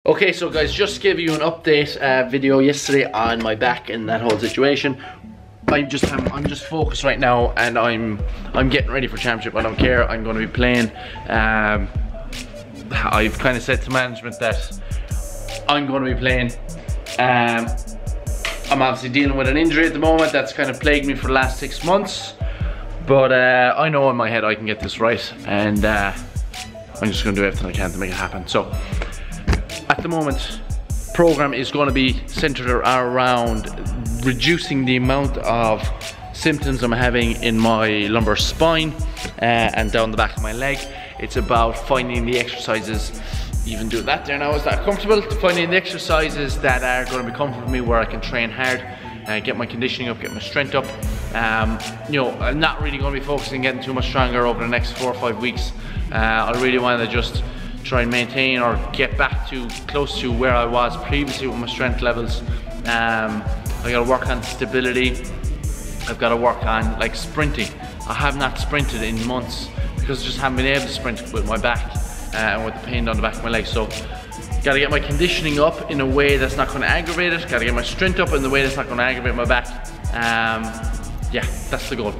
Okay, so guys, just to give you an update video yesterday on my back and that whole situation. I'm just focused right now, and I'm getting ready for championship. I don't care. I'm going to be playing. I've kind of said to management that I'm going to be playing. I'm obviously dealing with an injury at the moment that's kind of plagued me for the last 6 months, but I know in my head I can get this right, and I'm just going to do everything I can to make it happen. So at the moment, program is going to be centered around reducing the amount of symptoms I'm having in my lumbar spine and down the back of my leg. It's about finding the exercises, even do that there now, is that comfortable? Finding the exercises that are going to be comfortable for me, where I can train hard, get my conditioning up, get my strength up. You know, I'm not really going to be focusing on getting too much stronger over the next 4 or 5 weeks. I really want to just try and maintain or get back to close to where I was previously with my strength levels. I gotta work on stability. I've got to work on like sprinting. I have not sprinted in months because I just haven't been able to sprint with my back and with the pain down the back of my leg. So gotta get my conditioning up in a way that's not going to aggravate it. Gotta get my strength up in the way that's not going to aggravate my back. Yeah, that's the goal.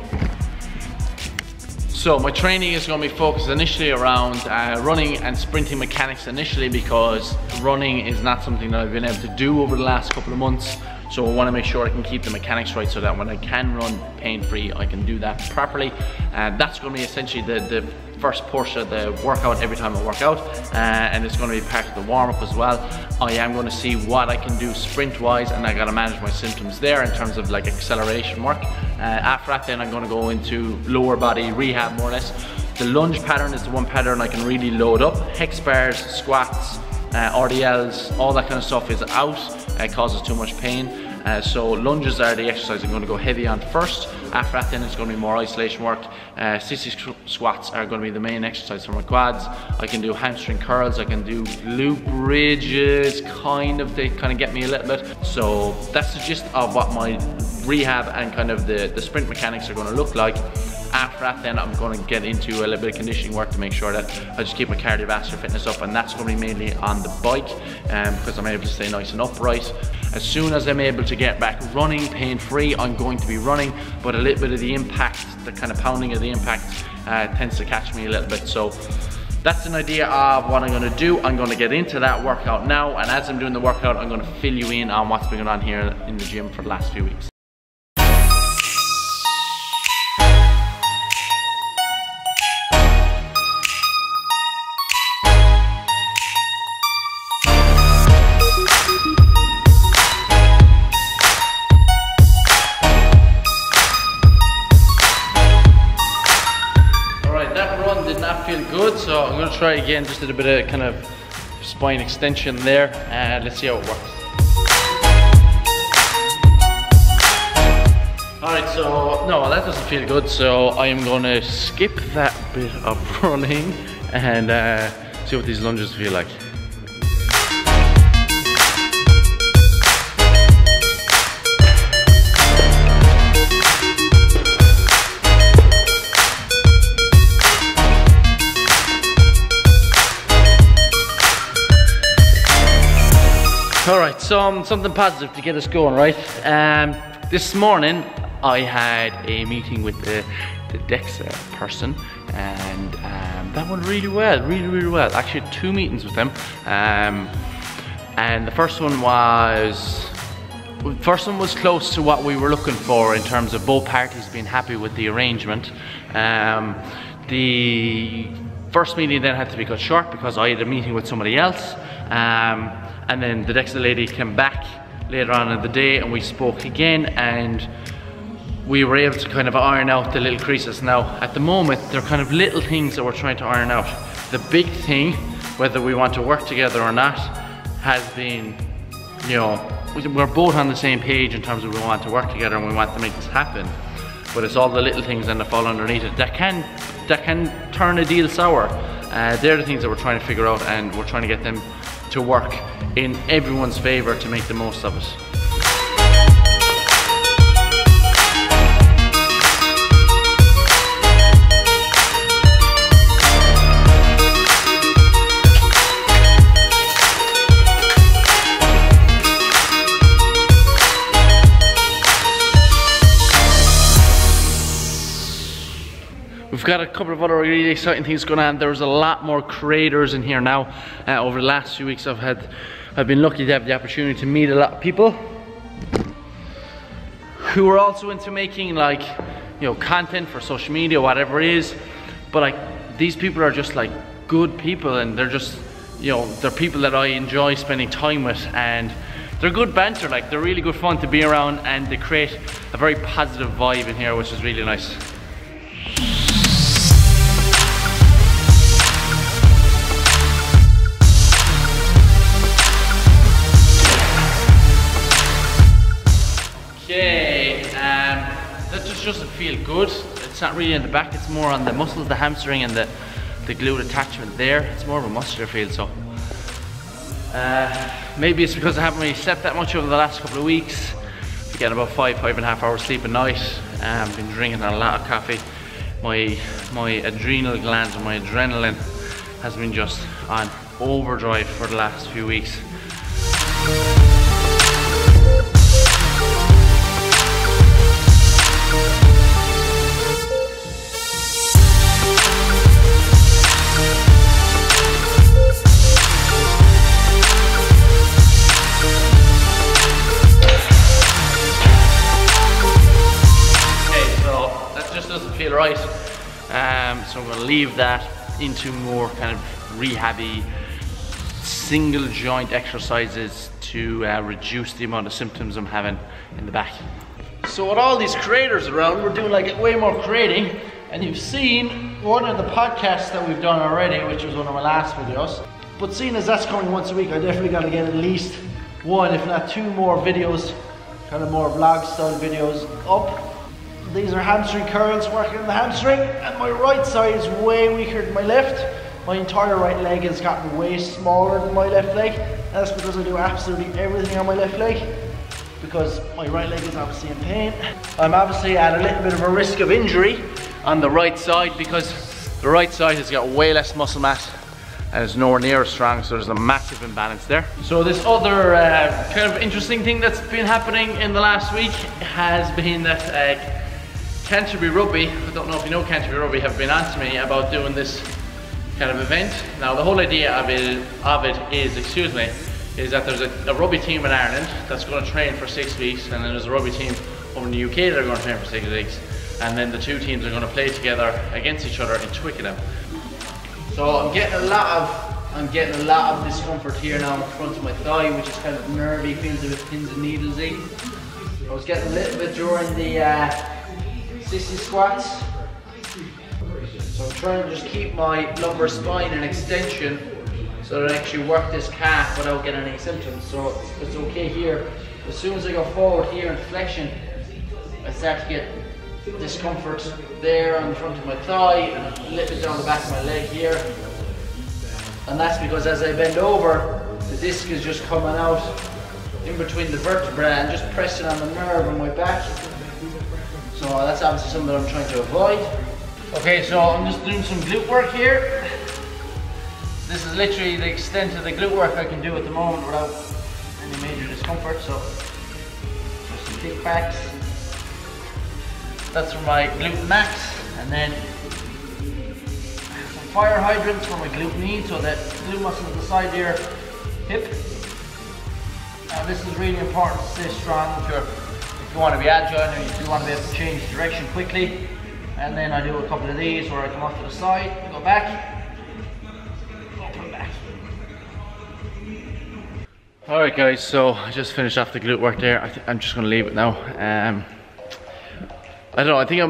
So my training is going to be focused initially around running and sprinting mechanics initially, because running is not something that I've been able to do over the last couple of months. So I want to make sure I can keep the mechanics right, so that when I can run pain-free, I can do that properly. That's going to be essentially the first portion of the workout every time I work out, and it's going to be part of the warm-up as well. I am going to see what I can do sprint-wise, and I got to manage my symptoms there in terms of like acceleration work. After that, then I'm going to go into lower body rehab, more or less. The lunge pattern is the one pattern I can really load up. Hex bars, squats, RDLs, all that kind of stuff is out. It causes too much pain. So lunges are the exercise I'm going to go heavy on first. After that, then it's going to be more isolation work. Sissy squats are going to be the main exercise for my quads. I can do hamstring curls, I can do glute bridges, they kind of get me a little bit. So that's the gist of what my rehab and kind of the sprint mechanics are going to look like. After that, then I'm going to get into a little bit of conditioning work to make sure that I just keep my cardiovascular fitness up, and that's going to be mainly on the bike, because I'm able to stay nice and upright. As soon as I'm able to get back running pain-free, I'm going to be running, but a little bit of the impact, the kind of pounding of the impact tends to catch me a little bit. So that's an idea of what I'm going to do. I'm going to get into that workout now, and as I'm doing the workout, I'm going to fill you in on what's been going on here in the gym for the last few weeks. Did not feel good, so I'm going to try again. Just did a bit of kind of spine extension there, and let's see how it works. Alright, so no, that doesn't feel good, so I am going to skip that bit of running and see what these lunges feel like. Alright, so something positive to get us going, right? This morning I had a meeting with the DEXA person, and that went really well, really well. Actually, 2 meetings with them, and the first one was close to what we were looking for in terms of both parties being happy with the arrangement. The first meeting then had to be cut short because I had a meeting with somebody else. And then the DEXA lady came back later on in the day, and we spoke again, and we were able to kind of iron out the little creases. Now, at the moment, they're kind of little things that we're trying to iron out. The big thing, whether we want to work together or not, has been, you know, we're both on the same page in terms of we want to work together and we want to make this happen. But it's all the little things that fall underneath it that can turn a deal sour. They're the things that we're trying to figure out, and we're trying to get them to work in everyone's favor to make the most of it. got a couple of other really exciting things going on. There's a lot more creators in here now. Over the last few weeks I've been lucky to have the opportunity to meet a lot of people who are also into making, like, you know, content for social media, whatever it is. But like, these people are just like good people, and they're just, you know, they're people that I enjoy spending time with, and they're good banter. Like, they're really good fun to be around, and they create a very positive vibe in here, which is really nice. Okay, that just doesn't feel good. It's not really in the back, it's more on the muscles, the hamstring and the glute attachment there. It's more of a muscular feel, so maybe it's because I haven't really slept that much over the last couple of weeks. I get about 5.5 hours sleep a night. I've been drinking a lot of coffee. My adrenal glands and my adrenaline has been just on overdrive for the last few weeks. Feel right, so I'm going to leave that into more kind of rehab-y single joint exercises to reduce the amount of symptoms I'm having in the back. So with all these creators around, we're doing like way more creating, and you've seen one of the podcasts that we've done already, which was one of my last videos. But seeing as that's coming once a week, I definitely got to get at least one, if not two more videos, kind of more vlog style videos up. These are hamstring curls, working on the hamstring, and my right side is way weaker than my left. My entire right leg has gotten way smaller than my left leg. That's because I do absolutely everything on my left leg, because my right leg is obviously in pain. I'm obviously at a little bit of a risk of injury on the right side, because the right side has got way less muscle mass and is nowhere near as strong, so there's a massive imbalance there. So this other kind of interesting thing that's been happening in the last week has been that Canturbury Rugby, I don't know if you know Canturbury Rugby, have been on to me about doing this kind of event. Now the whole idea of it is that there's a rugby team in Ireland that's going to train for 6 weeks, and then there's a rugby team over in the UK that are going to train for 6 weeks, and then the two teams are going to play together against each other in Twickenham. So I'm getting a lot of discomfort here now in front of my thigh, which is kind of nervy, feels a bit pins and needles-y. I was getting a little bit during the sissy squats, so I'm trying to just keep my lumbar spine in extension so that I actually work this calf without getting any symptoms. So it's okay here. As soon as I go forward here in flexion, I start to get discomfort there on the front of my thigh and a little bit down the back of my leg here, and that's because as I bend over, the disc is just coming out in between the vertebrae and just pressing on the nerve on my back. So that's obviously something that I'm trying to avoid. Okay, so I'm just doing some glute work here. This is literally the extent of the glute work I can do at the moment without any major discomfort. So just some kickbacks. That's for my glute max, and then some fire hydrants for my glute knee, so that glute muscle at the side of your hip. Now this is really important to stay strong if you want to be agile and if you want to be able to change direction quickly. And then I do a couple of these where I come off to the side, go back, come back. Alright guys, so I just finished off the glute work there. I'm just going to leave it now. I don't know, I think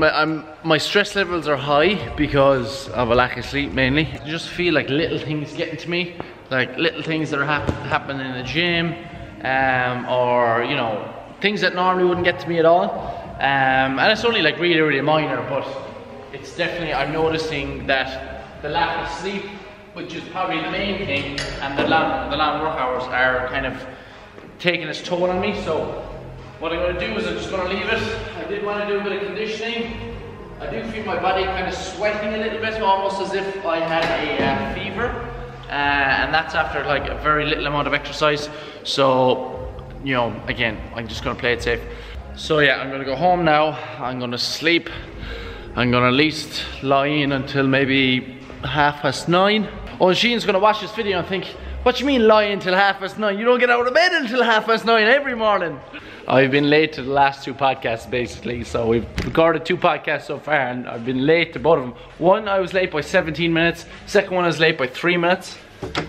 my stress levels are high because of a lack of sleep mainly. I just feel like little things getting to me, like little things that are happening in the gym, or you know, things that normally wouldn't get to me at all. And it's only like really minor, but it's definitely, I'm noticing that the lack of sleep, which is probably the main thing, and the long work hours are kind of taking its toll on me. So what I'm going to do is I'm just going to leave it. I did want to do a bit of conditioning. I do feel my body kind of sweating a little bit, almost as if I had a fever, and that's after like a very little amount of exercise. So, you know, again, I'm just going to play it safe. So yeah, I'm going to go home now. I'm going to sleep. I'm gonna at least lie in until maybe 9:30. Oh, and Sheen's gonna watch this video and think, what do you mean lie in till 9:30? You don't get out of bed until 9:30 every morning. I've been late to the last 2 podcasts basically, so we've recorded 2 podcasts so far and I've been late to both of them. One, I was late by 17 minutes, second one I was late by 3 minutes.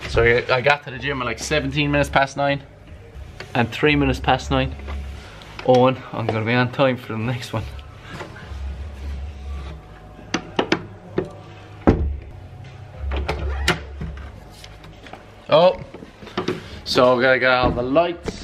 So I got to the gym at like 17 minutes past 9 and 3 minutes past 9. Owen, I'm gonna be on time for the next one. Oh, so we gotta get all the lights